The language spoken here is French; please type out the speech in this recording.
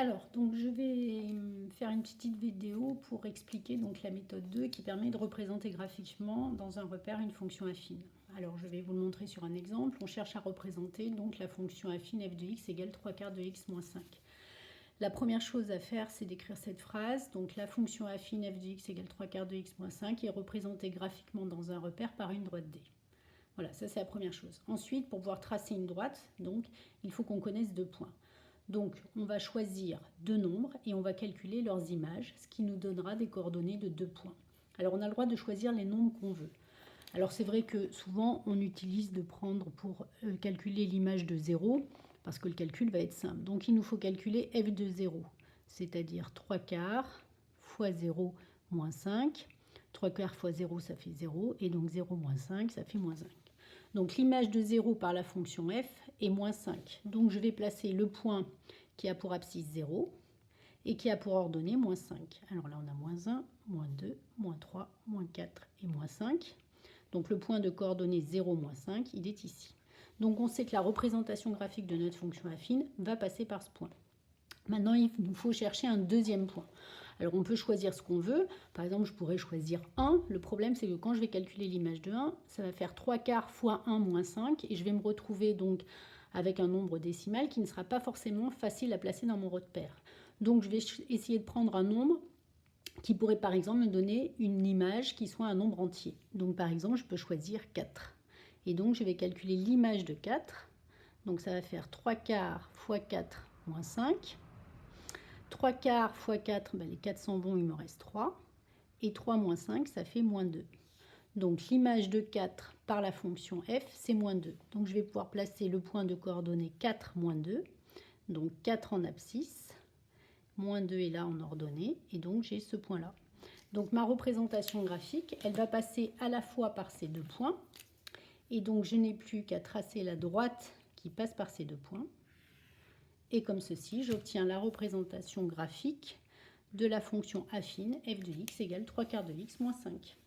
Alors, donc je vais faire une petite vidéo pour expliquer donc la méthode 2 qui permet de représenter graphiquement dans un repère une fonction affine. Alors, je vais vous le montrer sur un exemple. On cherche à représenter donc la fonction affine f de x égale 3/4 de x moins 5. La première chose à faire, c'est d'écrire cette phrase. Donc, la fonction affine f de x égale 3/4 de x moins 5 est représentée graphiquement dans un repère par une droite D. Voilà, ça c'est la première chose. Ensuite, pour pouvoir tracer une droite, donc, il faut qu'on connaisse deux points. Donc, on va choisir deux nombres et on va calculer leurs images, ce qui nous donnera des coordonnées de deux points. Alors, on a le droit de choisir les nombres qu'on veut. Alors, c'est vrai que souvent, on utilise de prendre pour calculer l'image de 0, parce que le calcul va être simple. Donc, il nous faut calculer f de 0, c'est-à-dire 3/4 fois 0 moins 5. 3/4 fois 0, ça fait 0, et donc 0 moins 5, ça fait moins 5. Donc l'image de 0 par la fonction f est moins 5. Donc je vais placer le point qui a pour abscisse 0 et qui a pour ordonnée moins 5. Alors là on a moins 1, moins 2, moins 3, moins 4 et moins 5. Donc le point de coordonnées 0, moins 5, il est ici. Donc on sait que la représentation graphique de notre fonction affine va passer par ce point. Maintenant, il nous faut chercher un deuxième point. Alors, on peut choisir ce qu'on veut. Par exemple, je pourrais choisir 1. Le problème, c'est que quand je vais calculer l'image de 1, ça va faire 3/4 fois 1 moins 5. Et je vais me retrouver donc avec un nombre décimal qui ne sera pas forcément facile à placer dans mon repère. Donc, je vais essayer de prendre un nombre qui pourrait, par exemple, me donner une image qui soit un nombre entier. Donc, par exemple, je peux choisir 4. Et donc, je vais calculer l'image de 4. Donc, ça va faire 3/4 fois 4 moins 5. 3/4 fois 4, les 4 s'en vont, il me reste 3. Et 3 moins 5, ça fait moins 2. Donc l'image de 4 par la fonction f, c'est moins 2. Donc je vais pouvoir placer le point de coordonnées 4 moins 2. Donc 4 en abscisse. Moins 2 est là en ordonnée. Et donc j'ai ce point-là. Donc ma représentation graphique, elle va passer à la fois par ces deux points. Et donc je n'ai plus qu'à tracer la droite qui passe par ces deux points. Et comme ceci, j'obtiens la représentation graphique de la fonction affine f de x égale 3/4 de x moins 5.